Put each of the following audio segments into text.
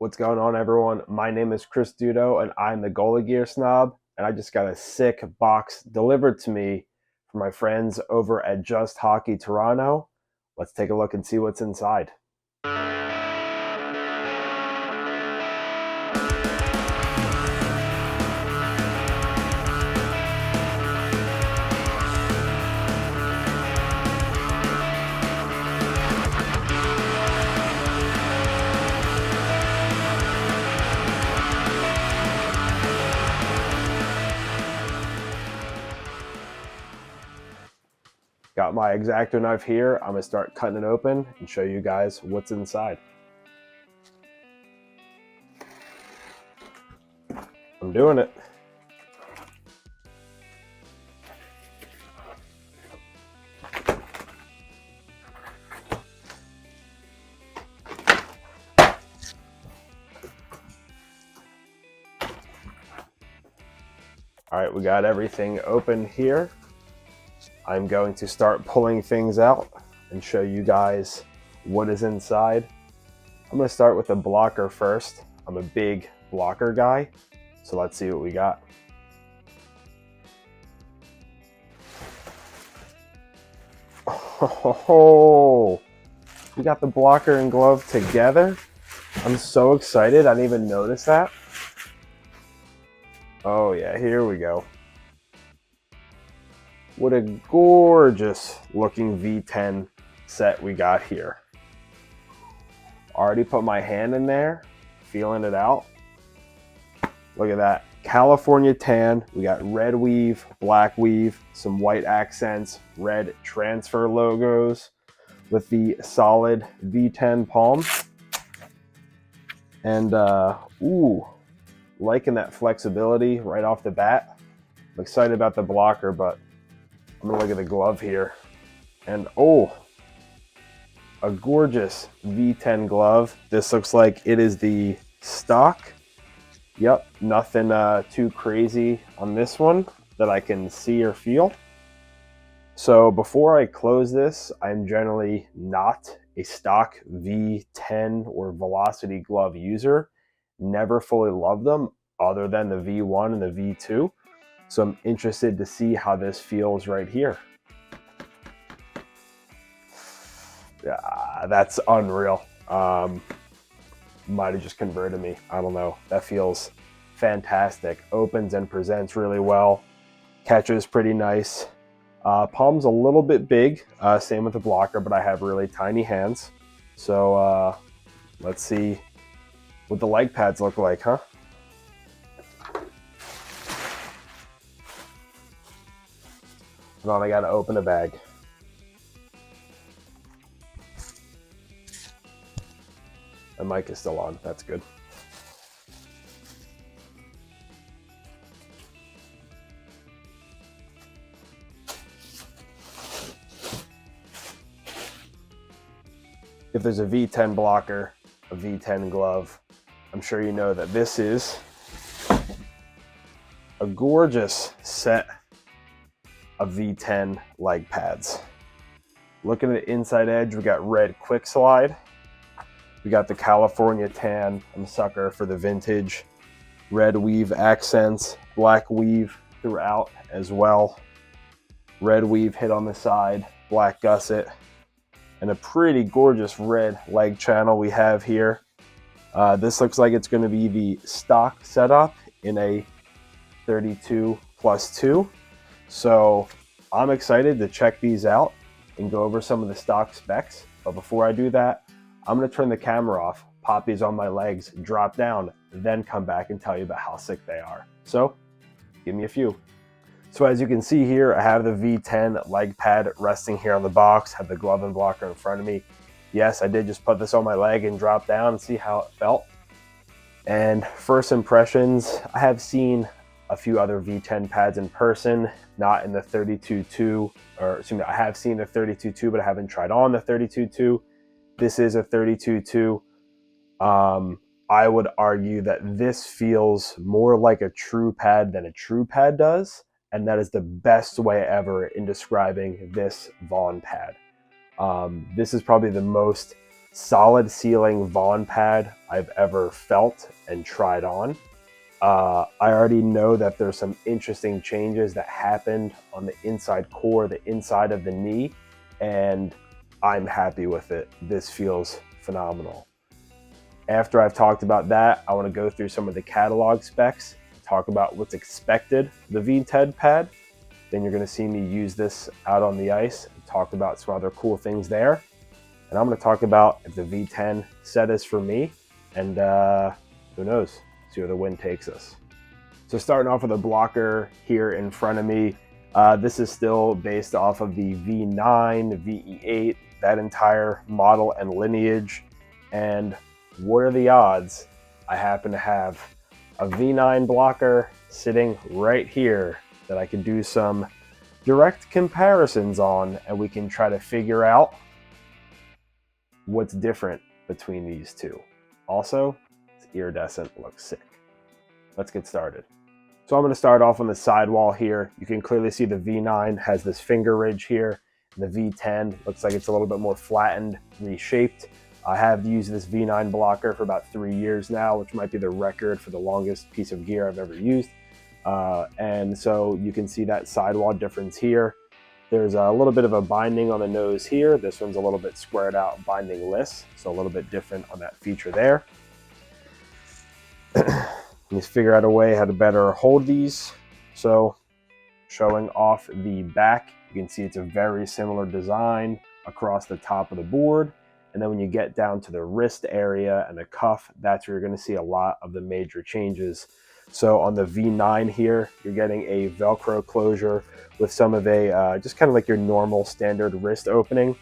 What's going on, everyone? My name is Dudo, and I'm the Goalie Gear Snob. And I just got a sick box delivered to me from my friends over at Just Hockey Toronto. Let's take a look and see what's inside. Got my X-Acto knife here. I'm gonna start cutting it open and show you guys what's inside. I'm doing it. All right, we got everything open here. I'm going to start pulling things out and show you guys what is inside. I'm going to start with the blocker first. I'm a big blocker guy, so let's see what we got. Oh, we got the blocker and glove together. I'm so excited. I didn't even notice that. Oh yeah, here we go. What a gorgeous looking V10 set we got here. Already put my hand in there, feeling it out. Look at that. California tan. We got red weave, black weave, some white accents, red transfer logos with the solid V10 palm. And liking that flexibility right off the bat. I'm excited about the blocker, but I'm gonna look at the glove here. And a gorgeous V10 glove. This looks like it is the stock. Yep, nothing too crazy on this one that I can see or feel. So before I close this, I'm generally not a stock V10 or Velocity glove user. Never fully loved them other than the V1 and the V2. So I'm interested to see how this feels right here. Yeah, that's unreal. Might have just converted me. I don't know. That feels fantastic. Opens and presents really well. Catches pretty nice. Palm's a little bit big. Same with the blocker, but I have really tiny hands. So let's see what the leg pads look like, huh? Hold on, I gotta open the bag. The mic is still on, that's good. If there's a V10 blocker, a V10 glove, I'm sure you know that this is a gorgeous set of V10 leg pads. Looking at the inside edge, we got red quick slide. We got the California tan. I'm a sucker for the vintage. Red weave accents, black weave throughout as well. Red weave hit on the side, black gusset, and a pretty gorgeous red leg channel we have here. This looks like it's going to be the stock setup in a 32+2. So I'm excited to check these out and go over some of the stock specs. But before I do that, I'm going to turn the camera off, pop these on my legs, drop down, then come back and tell you about how sick they are. So give me a few. So as you can see here, I have the V10 leg pad resting here on the box, have the glove and blocker in front of me. Yes, I did just put this on my leg and drop down and see how it felt. And first impressions, I have seen a few other V10 pads in person, not in the 32.2, or excuse me, I have seen the 32.2, but I haven't tried on the 32.2. This is a 32.2. I would argue that this feels more like a true pad than a true pad does. And that is the best way ever in describing this Vaughn pad. This is probably the most solid sealing Vaughn pad I've ever felt and tried on. I already know that there's some interesting changes that happened on the inside core, the inside of the knee, and I'm happy with it. This feels phenomenal. After I've talked about that, I want to go through some of the catalog specs, talk about what's expected for the V10 pad. Then you're going to see me use this out on the ice and talk about some other cool things there. And I'm going to talk about if the V10 set is for me, and who knows, see where the wind takes us. So starting off with a blocker here in front of me, this is still based off of the V9, VE8, that entire model and lineage. And what are the odds I happen to have a V9 blocker sitting right here that I can do some direct comparisons on, and we can try to figure out what's different between these two. Also, it's iridescent, looks sick. Let's get started. So I'm going to start off on the sidewall here. You can clearly see the V9 has this finger ridge here. The V10 looks like it's a little bit more flattened, reshaped. I have used this V9 blocker for about 3 years now, which might be the record for the longest piece of gear I've ever used. And so you can see that sidewall difference here. There's a little bit of a binding on the nose here. This one's a little bit squared out, binding-less, so a little bit different on that feature there. Let's figure out a way how to better hold these. So showing off the back, you can see it's a very similar design across the top of the board. And then when you get down to the wrist area and the cuff, that's where you're going to see a lot of the major changes. So on the V9 here, you're getting a Velcro closure with some of a, just kind of like your normal standard wrist opening.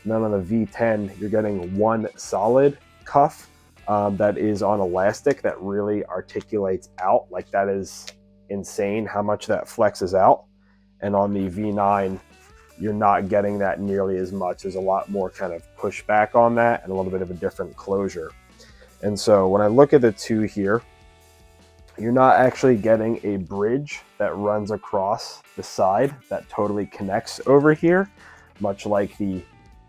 And then on the V10, you're getting one solid cuff that is on elastic that really articulates out. Like, that is insane how much that flexes out. And on the V9, you're not getting that nearly as much. There's a lot more kind of pushback on that and a little bit of a different closure. And so when I look at the two here, you're not actually getting a bridge that runs across the side that totally connects over here, much like the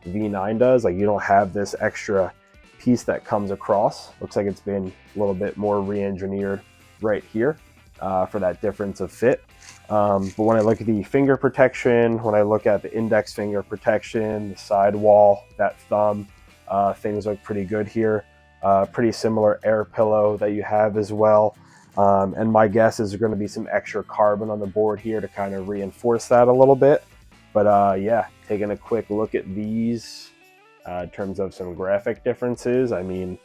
V9 does. Like, you don't have this extra piece that comes across. Looks like it's been a little bit more re-engineered right here for that difference of fit. But when I look at the finger protection, when I look at the index finger protection, the sidewall, that thumb, things look pretty good here. Pretty similar air pillow that you have as well. And my guess is there's going to be some extra carbon on the board here to kind of reinforce that a little bit. But yeah, taking a quick look at these in terms of some graphic differences. I mean,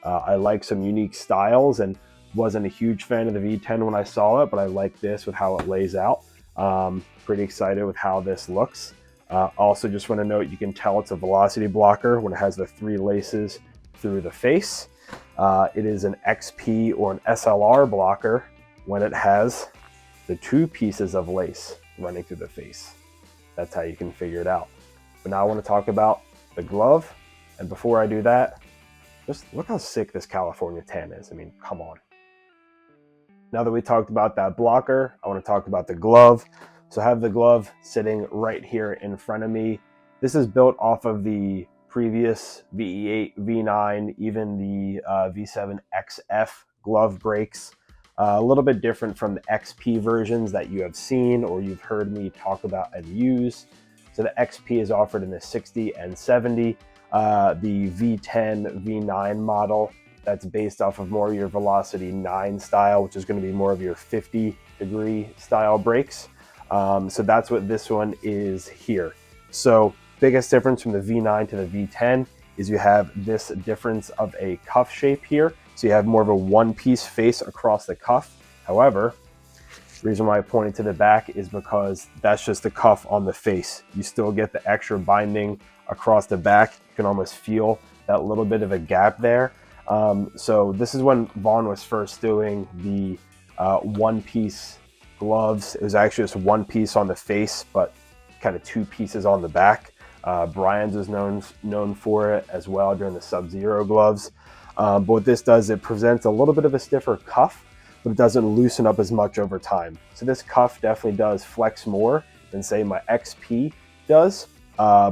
I like some unique styles, and wasn't a huge fan of the V10 when I saw it, but I like this with how it lays out. Pretty excited with how this looks. Also, just want to note, you can tell it's a velocity blocker when it has the 3 laces through the face. It is an XP or an SLR blocker when it has the 2 pieces of lace running through the face. That's how you can figure it out. But now I want to talk about the glove. And before I do that, just look how sick this California tan is. I mean, come on. Now that we talked about that blocker, I want to talk about the glove. So I have the glove sitting right here in front of me. This is built off of the previous VE8, V9, even the V7 XF glove brakes. A little bit different from the XP versions that you have seen or you've heard me talk about and use. So the XP is offered in the 60 and 70. The V10, V9 model, that's based off of more of your Velocity 9 style, which is going to be more of your 50-degree style brakes. So that's what this one is here. So biggest difference from the V9 to the V10 is you have this difference of a cuff shape here. So you have more of a one-piece face across the cuff. However, the reason why I pointed to the back is because that's just the cuff on the face. You still get the extra binding across the back. You can almost feel that little bit of a gap there. So this is when Vaughn was first doing the one-piece gloves. It was actually just one piece on the face, but kind of 2 pieces on the back. Brian's was known for it as well during the Sub-Zero gloves. But what this does, it presents a little bit of a stiffer cuff, but it doesn't loosen up as much over time. So this cuff definitely does flex more than, say, my XP does.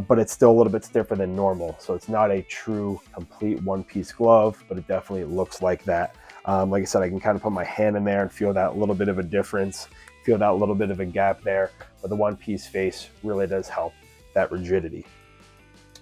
but it's still a little bit stiffer than normal. So it's not a true complete one-piece glove, but it definitely looks like that. Like I said, I can kind of put my hand in there and feel that little bit of a difference, feel that little bit of a gap there, but the one-piece face really does help that rigidity.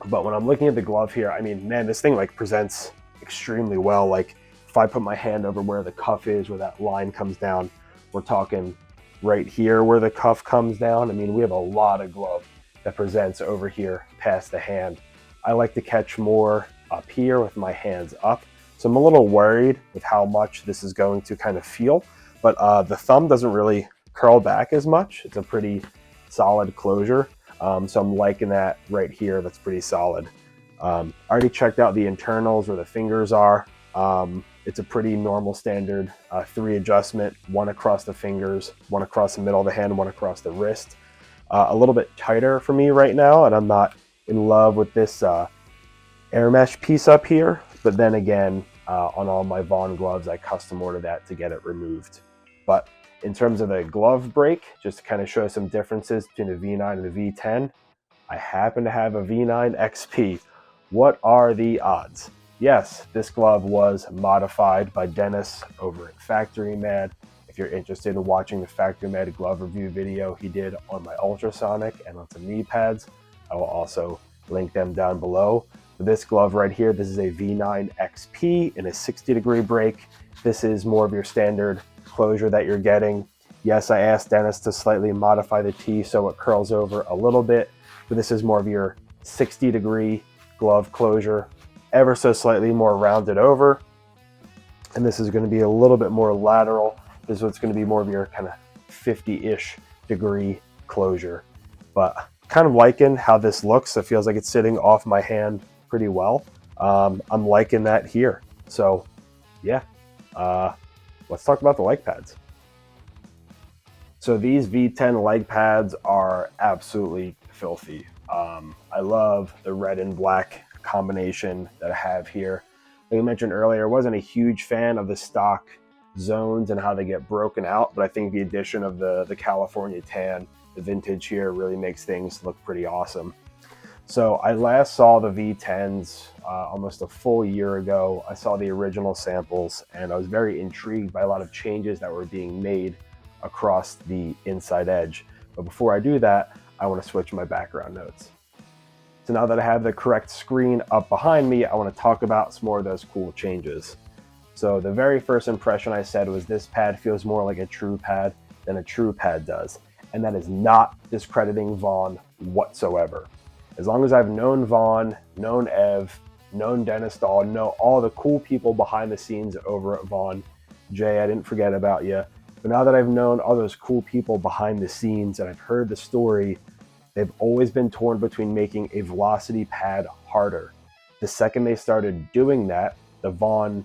But when I'm looking at the glove here, I mean, man, this thing like presents extremely well. Like if I put my hand over where the cuff is, where that line comes down, we're talking right here where the cuff comes down. I mean, we have a lot of glove that presents over here past the hand. I like to catch more up here with my hands up. So I'm a little worried with how much this is going to kind of feel, but the thumb doesn't really curl back as much. It's a pretty solid closure. So I'm liking that right here. That's pretty solid. I already checked out the internals where the fingers are. It's a pretty normal standard 3 adjustment, one across the fingers, one across the middle of the hand, one across the wrist. A little bit tighter for me right now, and I'm not in love with this air mesh piece up here. But then again, on all my Vaughn gloves, I custom order that to get it removed. But in terms of the glove break, just to kind of show some differences between the V9 and the V10, I happen to have a V9 XP. What are the odds? Yes, this glove was modified by Dennis over at Factory Mad. If you're interested in watching the Factory Mad glove review video he did on my ultrasonic and on some knee pads, I will also link them down below. For this glove right here, this is a V9 XP in a 60-degree break. This is more of your standard closure that you're getting. Yes, I asked Dennis to slightly modify the T so it curls over a little bit, but this is more of your 60-degree glove closure, ever so slightly more rounded over. And this is going to be a little bit more lateral. This is what's going to be more of your kind of 50-ish degree closure. But kind of liking how this looks. It feels like it's sitting off my hand pretty well. I'm liking that here. So yeah, let's talk about the leg pads. So these V10 leg pads are absolutely filthy. I love the red and black combination that I have here. Like I mentioned earlier, I wasn't a huge fan of the stock zones and how they get broken out, but I think the addition of the California tan, the vintage here, really makes things look pretty awesome. So I last saw the V10s almost a full year ago. I saw the original samples and I was very intrigued by a lot of changes that were being made across the inside edge. But before I do that, I want to switch my background notes. So now that I have the correct screen up behind me, I want to talk about some more of those cool changes. So the very first impression I said was this pad feels more like a true pad than a true pad does. And that is not discrediting Vaughn whatsoever. As long as I've known Vaughn, known Ev, known Dennis Dahl, know all the cool people behind the scenes over at Vaughn. Jay, I didn't forget about you. But now that I've known all those cool people behind the scenes and I've heard the story, they've always been torn between making a velocity pad harder. The second they started doing that, the Vaughn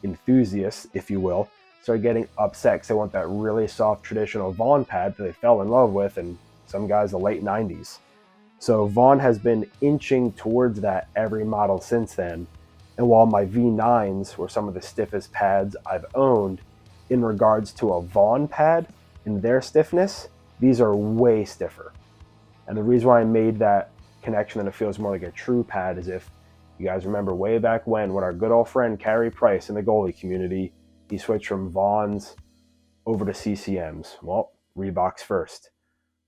enthusiasts, if you will, started getting upset because they want that really soft traditional Vaughn pad that they fell in love with in some guys the late 90s. So Vaughn has been inching towards that every model since then. And while my V9s were some of the stiffest pads I've owned, in regards to a Vaughn pad and their stiffness, these are way stiffer. And the reason why I made that connection that it feels more like a true pad is if you guys remember way back when our good old friend Carey Price in the goalie community, he switched from Vaughn's over to CCM's. Well, Reebok's first.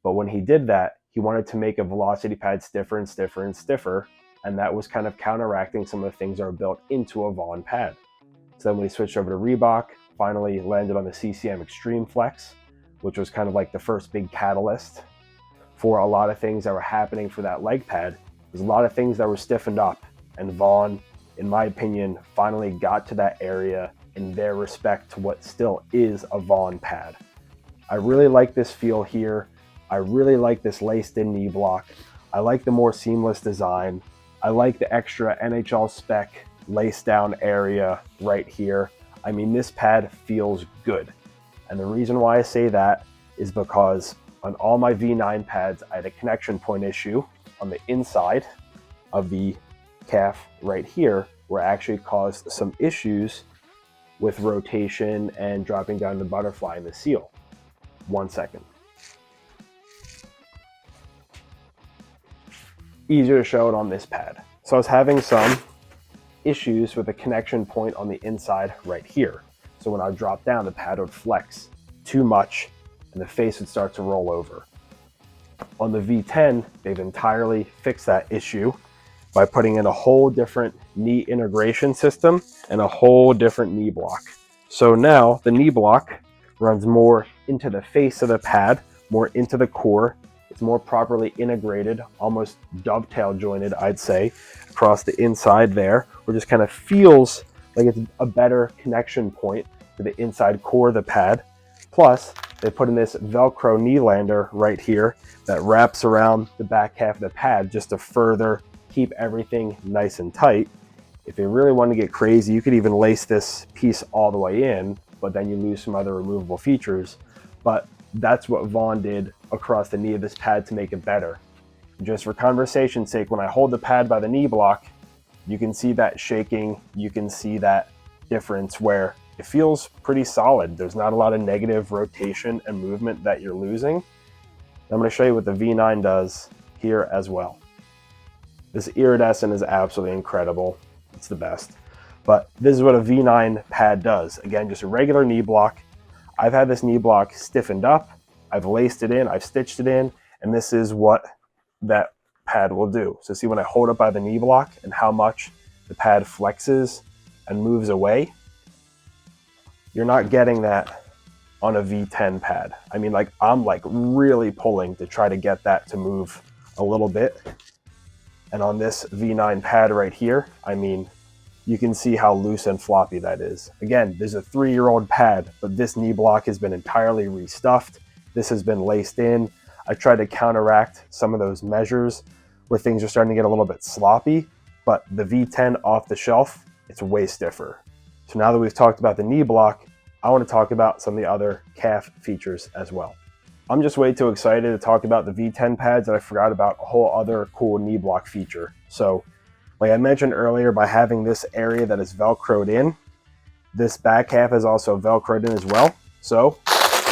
But when he did that, he wanted to make a velocity pad stiffer and stiffer and stiffer. And that was kind of counteracting some of the things that are built into a Vaughn pad. So then when he switched over to Reebok, finally landed on the CCM Extreme Flex, which was kind of like the first big catalyst for a lot of things that were happening for that leg pad. There's a lot of things that were stiffened up. And Vaughn, in my opinion, finally got to that area in their respect to what still is a Vaughn pad. I really like this feel here. I really like this laced in knee block. I like the more seamless design. I like the extra NHL spec lace down area right here. I mean, this pad feels good. And the reason why I say that is because on all my V9 pads, I had a connection point issue on the inside of the calf right here, where it actually caused some issues with rotation and dropping down the butterfly in the seal. 1 second. easier to show it on this pad. So I was having some issues with the connection point on the inside right here. So when I would drop down, the pad would flex too much and the face would start to roll over. On the V10, they've entirely fixed that issue by putting in a whole different knee integration system and a whole different knee block. So now the knee block runs more into the face of the pad, more into the core. It's more properly integrated, almost dovetail jointed, I'd say, across the inside there, where it just kind of feels like it's a better connection point to the inside core of the pad. Plus, they put in this Velcro knee lander right here that wraps around the back half of the pad just to further keep everything nice and tight. If you really want to get crazy, you could even lace this piece all the way in, but then you lose some other removable features. But that's what Vaughn did across the knee of this pad to make it better. Just for conversation's sake, when I hold the pad by the knee block, you can see that shaking, you can see that difference where it feels pretty solid. There's not a lot of negative rotation and movement that you're losing. I'm going to show you what the V9 does here as well. This iridescent is absolutely incredible. It's the best. But this is what a V9 pad does. Again, just a regular knee block. I've had this knee block stiffened up. I've laced it in, I've stitched it in, and this is what that pad will do. So see when I hold it by the knee block and how much the pad flexes and moves away? You're not getting that on a V10 pad. I mean, like I'm like really pulling to try to get that to move a little bit. And on this V9 pad right here, I mean, you can see how loose and floppy that is. Again, there's a 3-year-old pad, but this knee block has been entirely restuffed. This has been laced in. I tried to counteract some of those measures where things are starting to get a little bit sloppy, but the V10 off the shelf, it's way stiffer. So now that we've talked about the knee block, I want to talk about some of the other calf features as well. I'm just way too excited to talk about the V10 pads that I forgot about a whole other cool knee block feature. So like I mentioned earlier, by having this area that is Velcroed in, this back half is also Velcroed in as well. So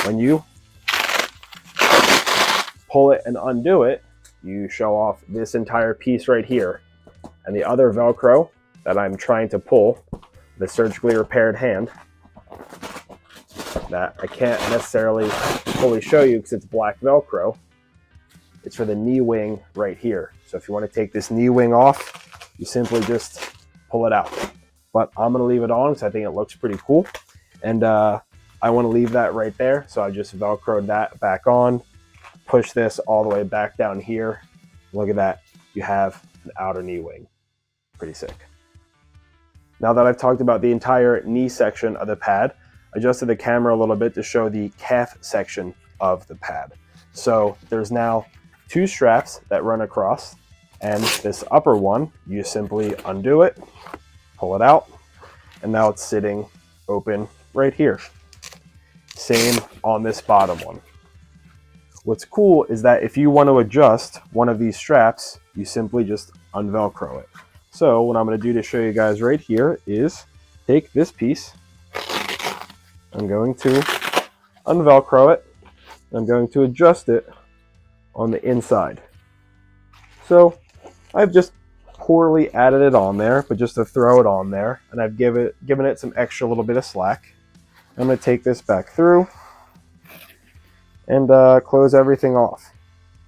when you pull it and undo it, you show off this entire piece right here. And the other Velcro that I'm trying to pull, the surgically repaired hand, that I can't necessarily fully show you because it's black Velcro. It's for the knee wing right here. So if you want to take this knee wing off, you simply just pull it out. But I'm going to leave it on because I think it looks pretty cool. And I want to leave that right there. So I just Velcroed that back on, push this all the way back down here. Look at that. You have an outer knee wing. Pretty sick. Now that I've talked about the entire knee section of the pad, I adjusted the camera a little bit to show the calf section of the pad. So there's now 2 straps that run across, and this upper one, you simply undo it, pull it out, and now it's sitting open right here. Same on this bottom one. What's cool is that if you want to adjust one of these straps, you simply just unvelcro it. So what I'm going to do to show you guys right here is take this piece, I'm going to unvelcro it, I'm going to adjust it on the inside. So I've just poorly added it on there, but just to throw it on there, and I've given it some extra little bit of slack. I'm going to take this back through and close everything off.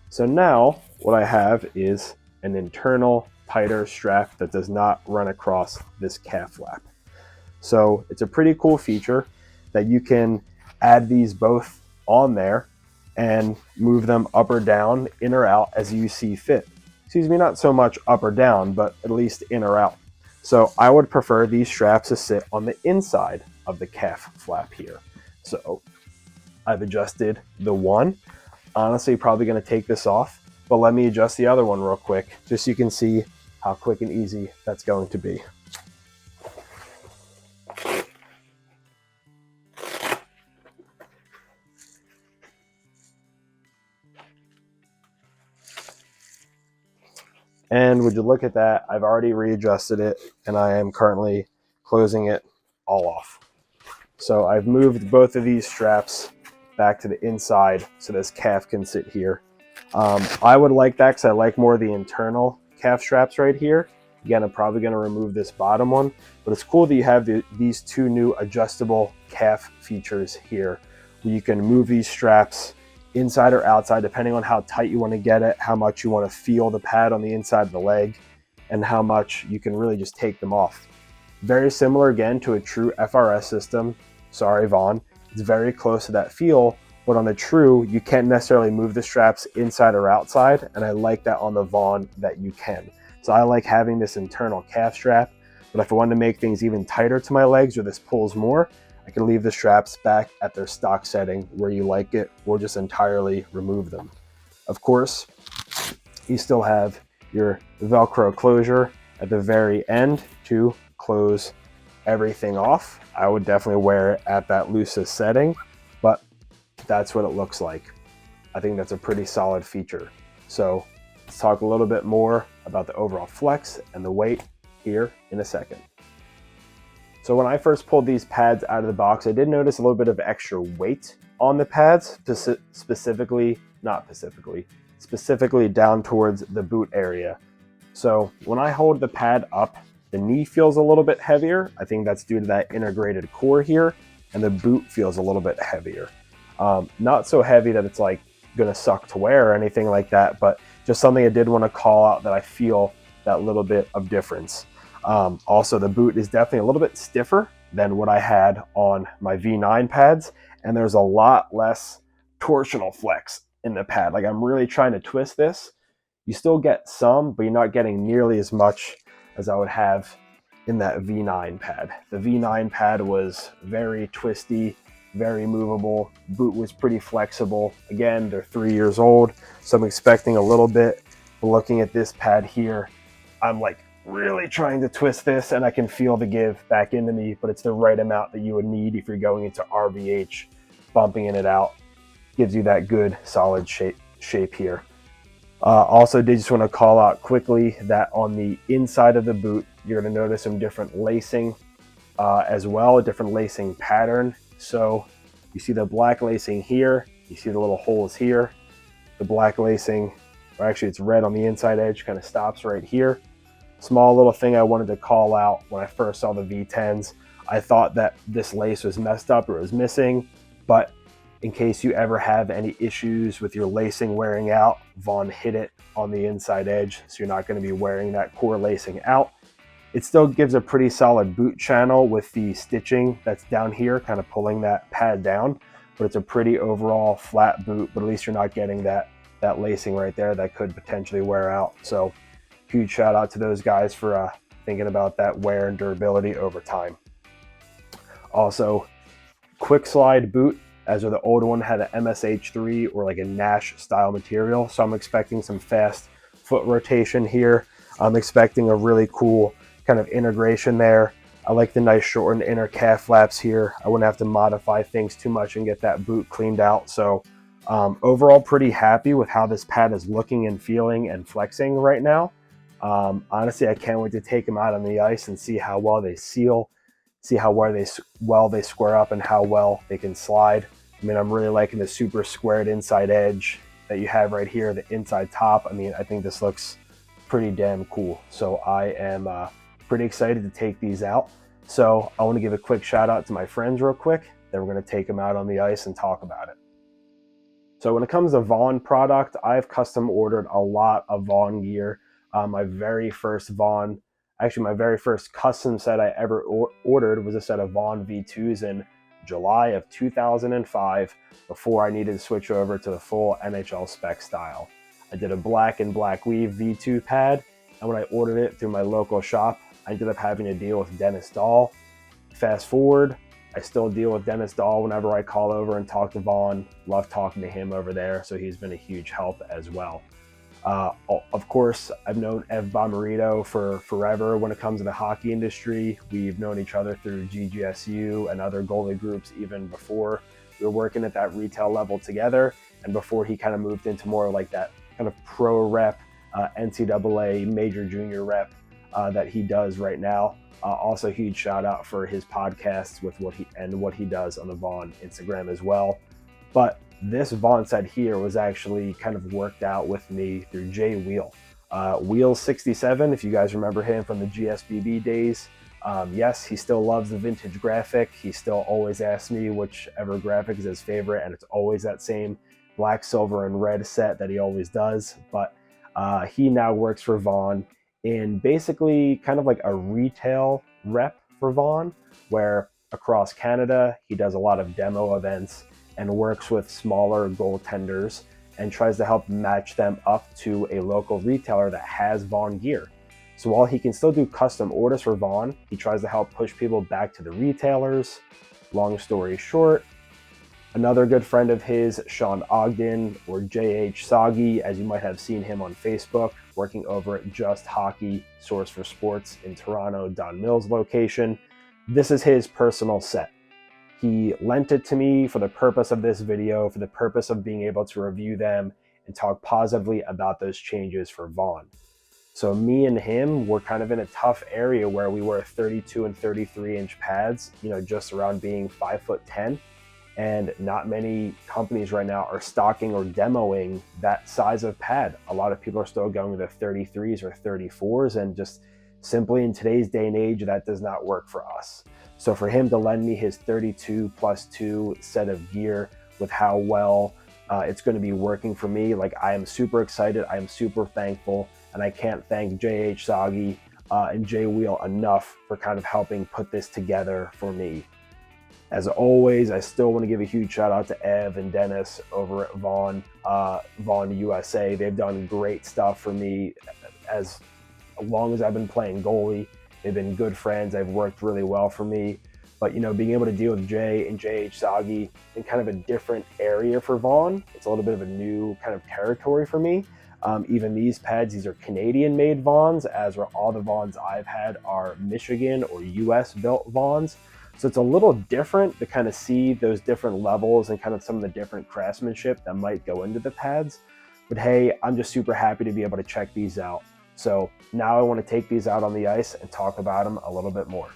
So now what I have is an internal tighter strap that does not run across this calf flap. So it's a pretty cool feature that you can add these both on there and move them up or down, in or out as you see fit. Excuse me, not so much up or down, but at least in or out. So I would prefer these straps to sit on the inside of the calf flap here. So I've adjusted the one. Honestly, probably going to take this off, but let me adjust the other one real quick, just so you can see how quick and easy that's going to be. And would you look at that, I've already readjusted it and I am currently closing it all off. So I've moved both of these straps back to the inside so this calf can sit here. I would like that because I like more of the internal calf straps right here. Again, I'm probably going to remove this bottom one, but it's cool that you have these two new adjustable calf features here, where you can move these straps inside or outside, depending on how tight you want to get it, how much you want to feel the pad on the inside of the leg, and how much you can really just take them off. Very similar again to a true FRS system. Sorry, Vaughn. It's very close to that feel, but on the true, you can't necessarily move the straps inside or outside, and I like that on the Vaughn that you can. So I like having this internal calf strap, but if I wanted to make things even tighter to my legs or this pulls more, I can leave the straps back at their stock setting where you like it, or just entirely remove them. Of course, you still have your Velcro closure at the very end to close everything off. I would definitely wear it at that loosest setting, but that's what it looks like. I think that's a pretty solid feature. So let's talk a little bit more about the overall flex and the weight here in a second. So when I first pulled these pads out of the box, I did notice a little bit of extra weight on the pads, specifically down towards the boot area. So when I hold the pad up, the knee feels a little bit heavier. I think that's due to that integrated core here, and the boot feels a little bit heavier. Not so heavy that it's like gonna suck to wear or anything like that, but just something I did want to call out that I feel that little bit of difference. Also, the boot is definitely a little bit stiffer than what I had on my V9 pads, and there's a lot less torsional flex in the pad. Like, I'm really trying to twist this. You still get some, but you're not getting nearly as much as I would have in that V9 pad. The V9 pad was very twisty, very movable. Boot was pretty flexible. Again, they're 3 years old, so I'm expecting a little bit. But looking at this pad here, I'm like really trying to twist this, and I can feel the give back into me, but it's the right amount that you would need if you're going into RVH. Bumping it out gives you that good solid shape here. Also did just want to call out quickly that on the inside of the boot, you're going to notice some different lacing as well, a different lacing pattern. So you see the black lacing here, you see the little holes here, the black lacing, or actually it's red on the inside edge, kind of stops right here. Small little thing I wanted to call out when I first saw the V10s. I thought that this lace was messed up or it was missing, but in case you ever have any issues with your lacing wearing out, Vaughn hid it on the inside edge, so you're not going to be wearing that core lacing out. It still gives a pretty solid boot channel with the stitching that's down here, kind of pulling that pad down, but it's a pretty overall flat boot, but at least you're not getting that lacing right there that could potentially wear out. So huge shout out to those guys for thinking about that wear and durability over time. Also, quick slide boot, as the older one had an MSH3 or like a Nash style material. So I'm expecting some fast foot rotation here. I'm expecting a really cool kind of integration there. I like the nice shortened inner calf flaps here. I wouldn't have to modify things too much and get that boot cleaned out. So overall pretty happy with how this pad is looking and feeling and flexing right now. Honestly, I can't wait to take them out on the ice and see how well they seal, see how well they square up and how well they can slide. I mean, I'm really liking the super squared inside edge that you have right here, the inside top. I mean, I think this looks pretty damn cool. So I am pretty excited to take these out. So I want to give a quick shout out to my friends real quick. Then we're going to take them out on the ice and talk about it. So when it comes to Vaughn product, I've custom ordered a lot of Vaughn gear. My very first custom set I ever ordered was a set of Vaughn V2s in July of 2005, before I needed to switch over to the full NHL spec style. I did a black and black weave V2 pad, and when I ordered it through my local shop, I ended up having to deal with Dennis Dahl. Fast forward, I still deal with Dennis Dahl whenever I call over and talk to Vaughn. Love talking to him over there, so he's been a huge help as well. Of course, I've known Ev Bomarito for forever when it comes to the hockey industry. We've known each other through GGSU and other goalie groups even before we were working at that retail level together, and before he kind of moved into more like that kind of pro rep, NCAA major junior rep that he does right now. Also, huge shout out for his podcasts with what he does on the Vaughn Instagram as well. But this Vaughn set here was actually kind of worked out with me through Jay Wheel. Wheel 67, if you guys remember him from the GSBB days. Yes, he still loves the vintage graphic. He still always asks me whichever graphic is his favorite, and it's always that same black, silver, and red set that he always does. But he now works for Vaughn in basically kind of like a retail rep for Vaughn, where across Canada, he does a lot of demo events and works with smaller goaltenders and tries to help match them up to a local retailer that has Vaughn gear. So while he can still do custom orders for Vaughn, he tries to help push people back to the retailers. Long story short, another good friend of his, Sean Ogden, or JH Soggy, as you might have seen him on Facebook, working over at Just Hockey, Source for Sports in Toronto, Don Mills location. This is his personal set. He lent it to me for the purpose of this video, for the purpose of being able to review them and talk positively about those changes for Vaughn. So me and him were kind of in a tough area where we were 32 and 33 inch pads, just around being 5'10", and not many companies right now are stocking or demoing that size of pad. A lot of people are still going to the 33s or 34s, and just simply in today's day and age, that does not work for us. So for him to lend me his 32+2 set of gear with how well it's going to be working for me, I am super excited. I am super thankful. And I can't thank JH Soggy and Jay Wheel enough for kind of helping put this together for me. As always, I still want to give a huge shout out to Ev and Dennis over at Vaughn USA. They've done great stuff for me as long as I've been playing goalie. They've been good friends. They've worked really well for me. But, being able to deal with Jay and JH Soggy in kind of a different area for Vaughn, it's a little bit of a new kind of territory for me. Even these pads, these are Canadian-made Vaughns, as are all the Vaughns I've had are Michigan or US-built Vaughns. So it's a little different to kind of see those different levels and kind of some of the different craftsmanship that might go into the pads. But hey, I'm just super happy to be able to check these out. So now I want to take these out on the ice and talk about them a little bit more.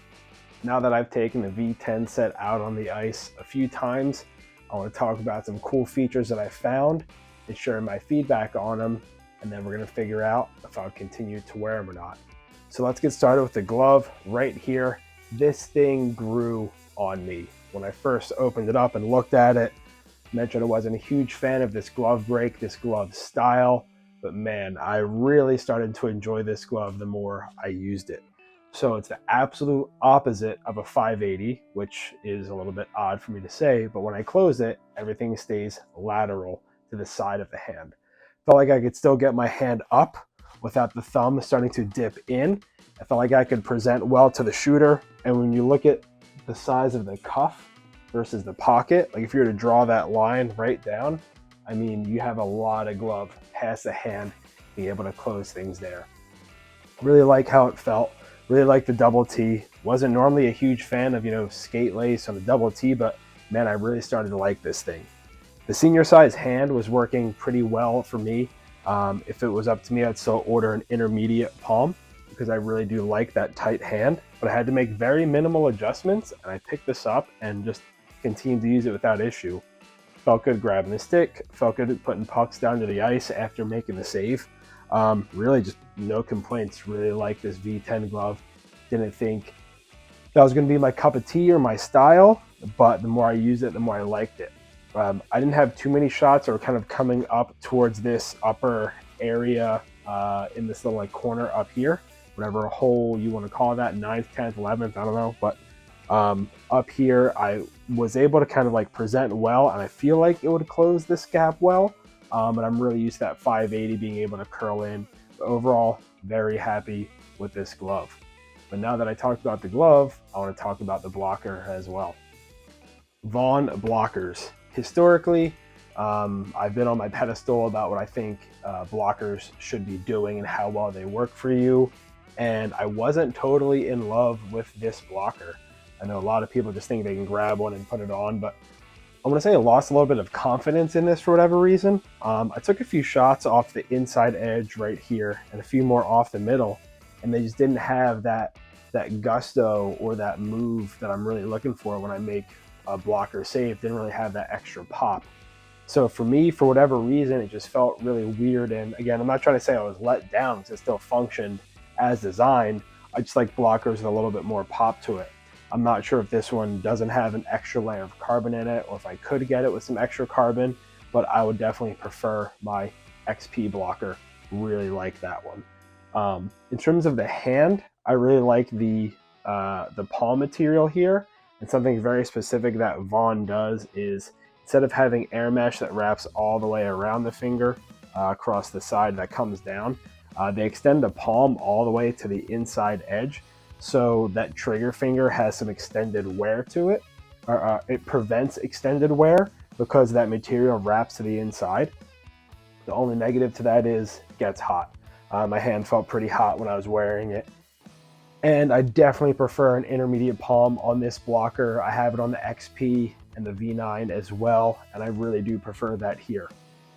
Now that I've taken the V10 set out on the ice a few times, I want to talk about some cool features that I found and share my feedback on them. And then we're going to figure out if I'll continue to wear them or not. So let's get started with the glove right here. This thing grew on me. When I first opened it up and looked at it, I mentioned I wasn't a huge fan of this glove break, this glove style, but man, I really started to enjoy this glove the more I used it. So it's the absolute opposite of a 580, which is a little bit odd for me to say, but when I close it, everything stays lateral to the side of the hand. Felt like I could still get my hand up without the thumb starting to dip in. I felt like I could present well to the shooter. And when you look at the size of the cuff versus the pocket, if you were to draw that line right down, I mean, you have a lot of glove past the hand, being able to close things there. Really like how it felt. Really like the double T. Wasn't normally a huge fan of, skate lace on the double T, but man, I really started to like this thing. The senior size hand was working pretty well for me. If it was up to me, I'd still order an intermediate palm because I really do like that tight hand, but I had to make very minimal adjustments, and I picked this up and just continued to use it without issue. Felt good grabbing the stick, felt good putting pucks down to the ice after making the save. Really just no complaints. Really like this V10 glove. Didn't think that was going to be my cup of tea or my style, but the more I used it, the more I liked it. I didn't have too many shots that were kind of coming up towards this upper area in this little corner up here, whatever hole you want to call that, 9th, 10th, 11th, I don't know. But up here, I was able to kind of present well, and I feel like it would close this gap well. But I'm really used to that 580 being able to curl in. But overall, very happy with this glove. But now that I talked about the glove, I want to talk about the blocker as well. Vaughn blockers. Historically, I've been on my pedestal about what I think blockers should be doing and how well they work for you. And I wasn't totally in love with this blocker. I know a lot of people just think they can grab one and put it on, but I'm gonna say I lost a little bit of confidence in this for whatever reason. I took a few shots off the inside edge right here and a few more off the middle, and they just didn't have that gusto or that move that I'm really looking for when I make a blocker save. Didn't really have that extra pop. So for me, for whatever reason, it just felt really weird. And again, I'm not trying to say I was let down because it still functioned as designed. I just like blockers with a little bit more pop to it. I'm not sure if this one doesn't have an extra layer of carbon in it, or if I could get it with some extra carbon, but I would definitely prefer my XP blocker. Really like that one. In terms of the hand, I really like the palm material here. And something very specific that Vaughn does is, instead of having air mesh that wraps all the way around the finger across the side that comes down, they extend the palm all the way to the inside edge, so that trigger finger has some extended wear to it. It prevents extended wear because that material wraps to the inside. The only negative to that is it gets hot. My hand felt pretty hot when I was wearing it. And I definitely prefer an intermediate palm on this blocker. I have it on the XP and the V9 as well, and I really do prefer that here.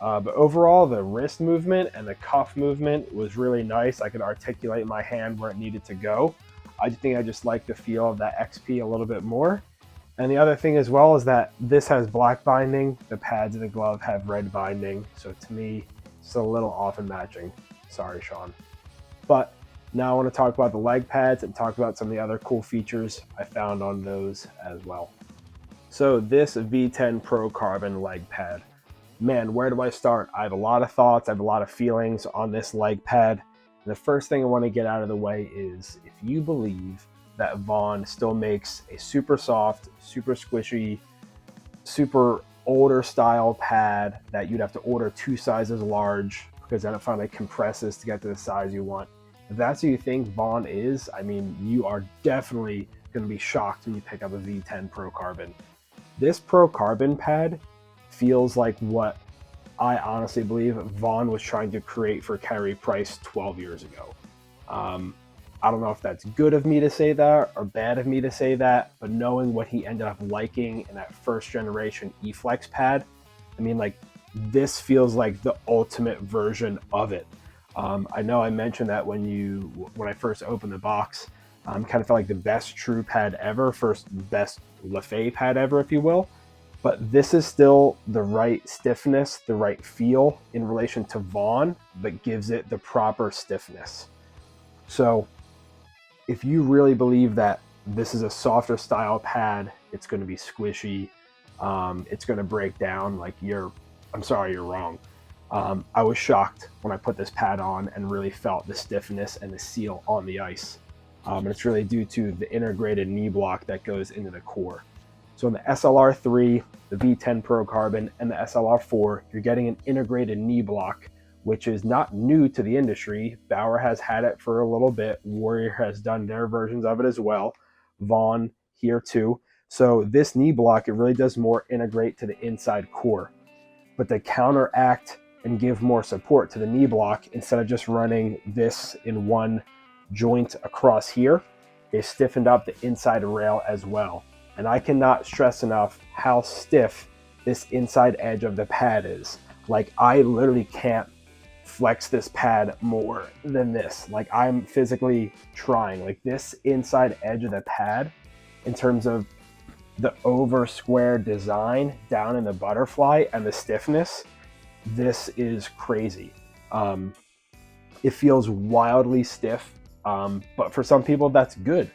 But overall, the wrist movement and the cuff movement was really nice. I could articulate my hand where it needed to go. I think I just like the feel of that XP a little bit more. And the other thing as well is that this has black binding. The pads in the glove have red binding. So to me, it's a little off in matching. Sorry, Sean. But now I want to talk about the leg pads and talk about some of the other cool features I found on those as well. So this V10 Pro Carbon leg pad. Man, where do I start? I have a lot of thoughts. I have a lot of feelings on this leg pad. The first thing I want to get out of the way is, if you believe that Vaughn still makes a super soft, super squishy, super older style pad that you'd have to order 2 sizes large because then it finally compresses to get to the size you want. If that's who you think Vaughn is, I mean, you are definitely going to be shocked when you pick up a V10 Pro Carbon. This Pro Carbon pad feels like what I honestly believe Vaughn was trying to create for Carey Price 12 years ago. I don't know if that's good of me to say that or bad of me to say that, but knowing what he ended up liking in that first generation E-Flex pad, I mean, like, this feels like the ultimate version of it. I know I mentioned that when I first opened the box, kind of felt like the best true pad ever, first best LaFay pad ever, if you will. But this is still the right stiffness, the right feel in relation to Vaughn, but gives it the proper stiffness. So if you really believe that this is a softer style pad, it's going to be squishy, it's going to break down, I'm sorry, you're wrong. I was shocked when I put this pad on and really felt the stiffness and the seal on the ice. And it's really due to the integrated knee block that goes into the core. So in the SLR3, the V10 Pro Carbon, and the SLR4, you're getting an integrated knee block, which is not new to the industry. Bauer has had it for a little bit. Warrior has done their versions of it as well. Vaughn here too. So this knee block, it really does more integrate to the inside core. But to counteract and give more support to the knee block, instead of just running this in one joint across here, they stiffened up the inside rail as well. And I cannot stress enough how stiff this inside edge of the pad is. Like, I literally can't flex this pad more than this. Like, I'm physically trying. Like, this inside edge of the pad, in terms of the over square design down in the butterfly and the stiffness, this is crazy. It feels wildly stiff, but for some people that's good.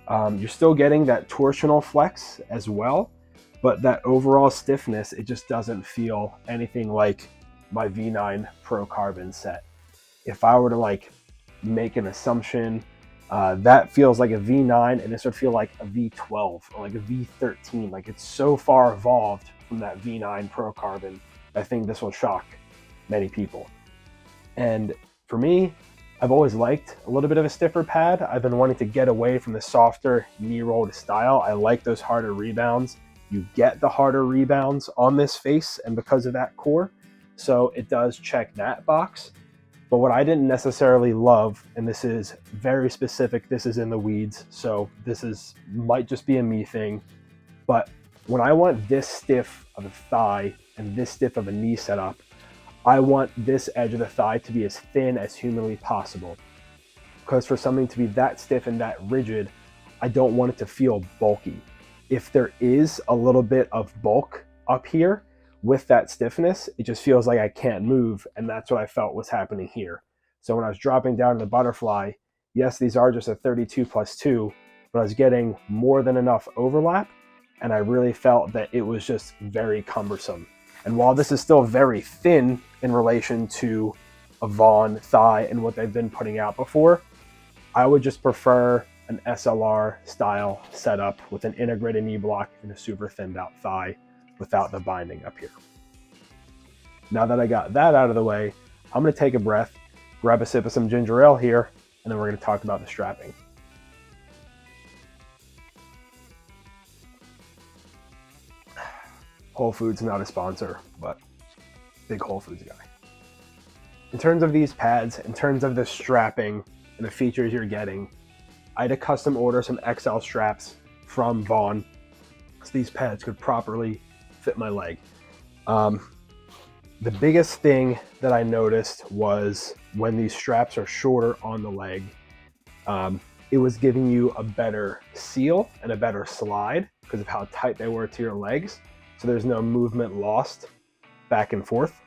You're still getting that torsional flex as well, but that overall stiffness, it just doesn't feel anything like my V9 Pro Carbon set. If I were to make an assumption, that feels like a V9, and this would feel like a V12 or like a V13. Like, it's so far evolved from that V9 Pro Carbon. I think this will shock many people. And for me, I've always liked a little bit of a stiffer pad. I've been wanting to get away from the softer knee rolled style. I like those harder rebounds. You get the harder rebounds on this face, and because of that core, so it does check that box. But what I didn't necessarily love, and this is very specific, this is in the weeds, so might just be a me thing, but when I want this stiff of a thigh and this stiff of a knee setup, I want this edge of the thigh to be as thin as humanly possible. Because for something to be that stiff and that rigid, I don't want it to feel bulky. If there is a little bit of bulk up here, with that stiffness, it just feels like I can't move, and that's what I felt was happening here. So when I was dropping down the butterfly, yes, these are just a 32+2, but I was getting more than enough overlap, and I really felt that it was just very cumbersome. And while this is still very thin in relation to a Vaughn thigh and what they've been putting out before, I would just prefer an SLR style setup with an integrated knee block and a super thinned out thigh without the binding up here. Now that I got that out of the way, I'm going to take a breath, grab a sip of some ginger ale here, and then we're going to talk about the strapping. Whole Foods not a sponsor, but big Whole Foods guy. In terms of these pads, in terms of the strapping and the features you're getting, I had to custom order some XL straps from Vaughn so these pads could properly fit my leg. The biggest thing that I noticed was when these straps are shorter on the leg, it was giving you a better seal and a better slide because of how tight they were to your legs. So there's no movement lost back and forth.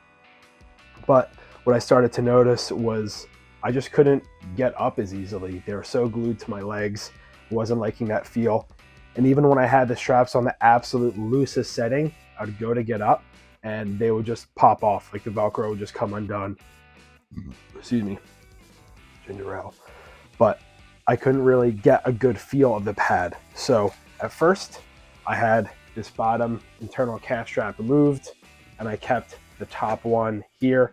But what I started to notice was I just couldn't get up as easily. They were so glued to my legs. Wasn't liking that feel. And even when I had the straps on the absolute loosest setting, I'd go to get up and they would just pop off. Like the Velcro would just come undone. Excuse me, ginger ale. But I couldn't really get a good feel of the pad. So at first I had this bottom internal calf strap removed and I kept the top one here,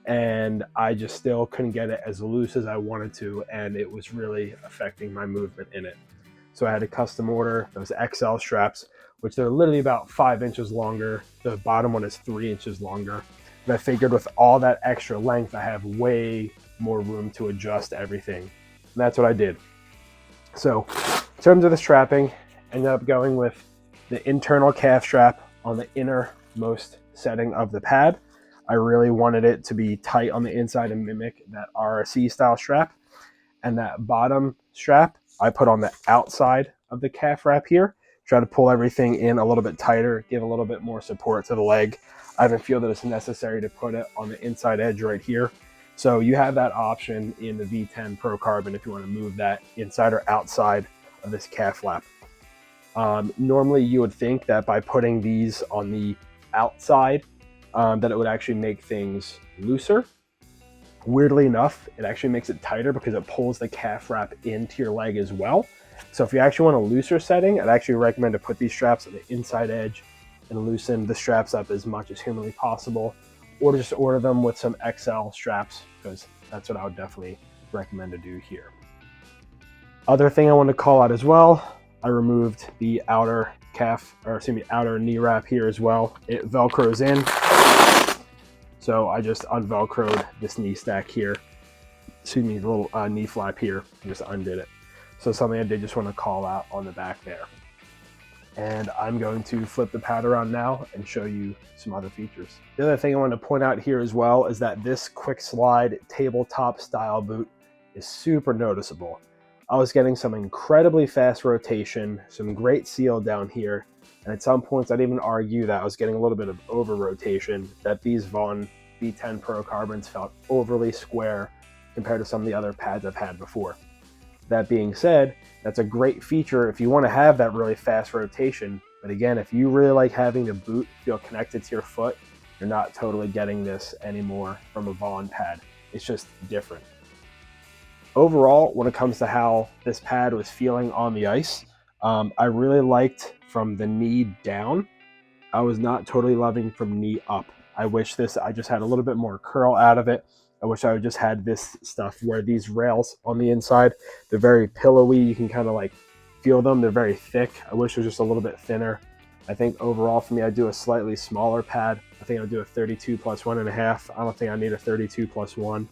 and I just still couldn't get it as loose as I wanted to, and it was really affecting my movement in it. So I had to custom order those XL straps, which they're literally about 5 inches longer. The bottom one is 3 inches longer. And I figured with all that extra length, I have way more room to adjust everything. And that's what I did. So in terms of the strapping, ended up going with the internal calf strap on the innermost setting of the pad. I really wanted it to be tight on the inside and mimic that RSC style strap. And that bottom strap I put on the outside of the calf wrap here. Try to pull everything in a little bit tighter, give a little bit more support to the leg. I didn't feel that it's necessary to put it on the inside edge right here. So you have that option in the V10 Pro Carbon if you want to move that inside or outside of this calf flap. Normally you would think that by putting these on the outside that it would actually make things looser. Weirdly enough, it actually makes it tighter because it pulls the calf wrap into your leg as well. So if you actually want a looser setting, I'd actually recommend to put these straps on the inside edge and loosen the straps up as much as humanly possible, or just order them with some XL straps, because that's what I would definitely recommend to do here. Other thing I want to call out as well, I removed the outer outer knee wrap here as well. It Velcros in. So I just unvelcroed this knee stack here. Excuse me, the little knee flap here. I just undid it. So something I did just want to call out on the back there. And I'm going to flip the pad around now and show you some other features. The other thing I want to point out here as well is that this quick slide tabletop style boot is super noticeable. I was getting some incredibly fast rotation, some great seal down here, and at some points I'd even argue that I was getting a little bit of over rotation, that these Vaughn V10 Pro Carbons felt overly square compared to some of the other pads I've had before. That being said, that's a great feature if you want to have that really fast rotation, but again, if you really like having the boot feel connected to your foot, you're not totally getting this anymore from a Vaughn pad. It's just different. Overall, when it comes to how this pad was feeling on the ice, I really liked from the knee down. I was not totally loving from knee up. I wish I just had a little bit more curl out of it. I wish I just had this stuff where these rails on the inside, they're very pillowy. You can kind of like feel them. They're very thick. I wish it was just a little bit thinner. I think overall for me, I'd do a slightly smaller pad. I think I'll do a 32 plus 1.5. I don't think I need a 32 plus 1,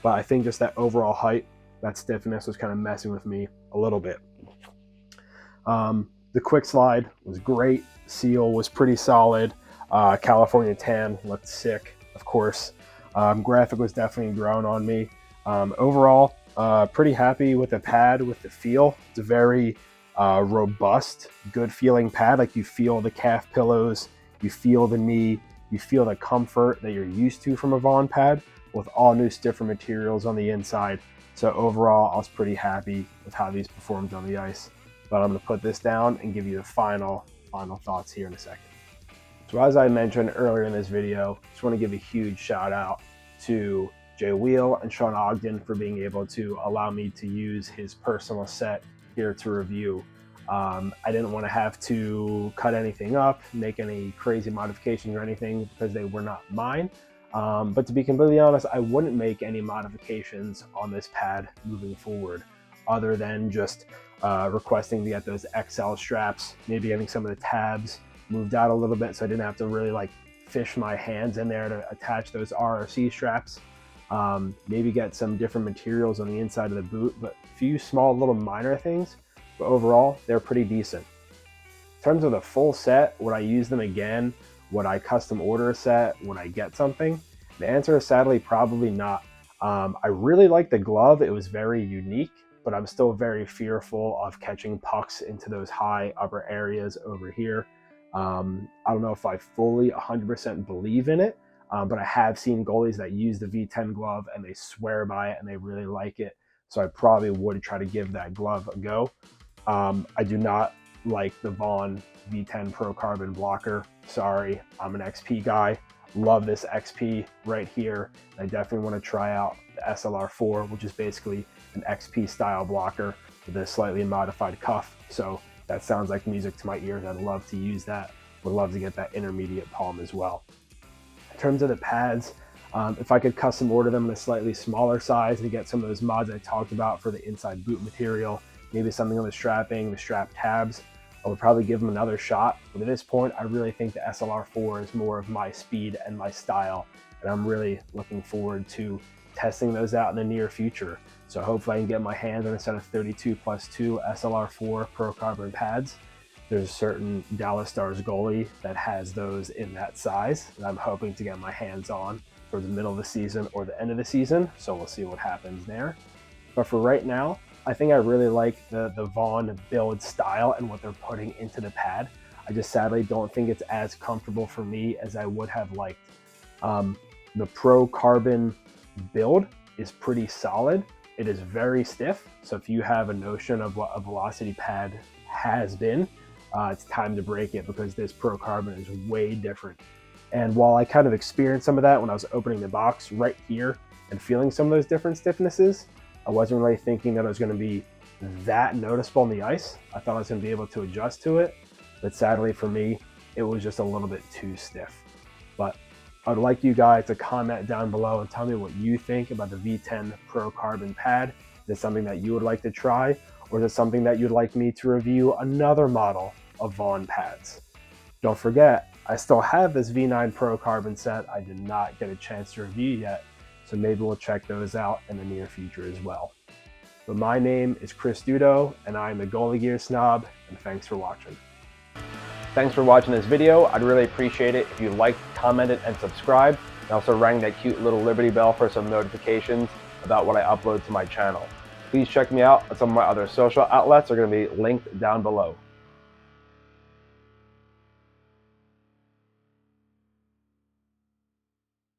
but I think just that overall height, that stiffness was kind of messing with me a little bit. The quick slide was great. Seal was pretty solid. California tan looked sick, of course. Graphic was definitely growing on me. Overall, pretty happy with the pad, with the feel. It's a very robust, good feeling pad. Like you feel the calf pillows, you feel the knee, You feel the comfort that you're used to from a Vaughn pad with all new stiffer materials on the inside. So overall, I was pretty happy with how these performed on the ice. But I'm gonna put this down and give you the final thoughts here in a second. So as I mentioned earlier in this video, just wanna give a huge shout out to Jay Wheel and Sean Ogden for being able to allow me to use his personal set here to review. I didn't want to have to cut anything up, make any crazy modifications or anything because they were not mine. But to be completely honest, I wouldn't make any modifications on this pad moving forward other than just requesting to get those XL straps, maybe getting some of the tabs moved out a little bit so I didn't have to really like fish my hands in there to attach those ROC straps. Maybe get some different materials on the inside of the boot, but a few small little minor things. But overall, they're pretty decent. In terms of the full set, would I use them again? Would I custom order a set? Would I get something? The answer is sadly probably not. I really like the glove. It was very unique, but I'm still very fearful of catching pucks into those high upper areas over here. I don't know if I fully 100% believe in it, but I have seen goalies that use the V10 glove and they swear by it and they really like it. So I probably would try to give that glove a go. I do not like the Vaughn V10 Pro Carbon blocker. Sorry, I'm an XP guy. Love this XP right here. I definitely want to try out the SLR4, which is basically an XP style blocker with a slightly modified cuff. So that sounds like music to my ears. I'd love to use that. Would love to get that intermediate palm as well. In terms of the pads, if I could custom order them in a slightly smaller size to get some of those mods I talked about for the inside boot material, maybe something on the strapping, the strap tabs, I would probably give them another shot. But at this point, I really think the SLR4 is more of my speed and my style. And I'm really looking forward to testing those out in the near future. So hopefully I can get my hands on a set of 32+2 SLR4 Pro Carbon pads. There's a certain Dallas Stars goalie that has those in that size that I'm hoping to get my hands on for the middle of the season or the end of the season. So we'll see what happens there. But for right now, I think I really like the Vaughn build style and what they're putting into the pad. I just sadly don't think it's as comfortable for me as I would have liked. The Pro Carbon build is pretty solid. It is very stiff. So if you have a notion of what a velocity pad has been, it's time to break it because this Pro Carbon is way different. And while I kind of experienced some of that when I was opening the box right here and feeling some of those different stiffnesses, I wasn't really thinking that it was going to be that noticeable on the ice. I thought I was going to be able to adjust to it, but sadly for me, it was just a little bit too stiff. But I'd like you guys to comment down below and tell me what you think about the V10 Pro Carbon pad. Is it something that you would like to try, or is it something that you'd like me to review another model of Vaughn pads? Don't forget, I still have this V9 Pro Carbon set I did not get a chance to review yet. So maybe we'll check those out in the near future as well. But my name is Chris Dudo, and I'm a Goalie Gear Snob, and thanks for watching. Thanks for watching this video. I'd really appreciate it if you liked, commented, and subscribed, and also rang that cute little Liberty bell for some notifications about what I upload to my channel. Please check me out on some of my other social outlets. Are going to be linked down below.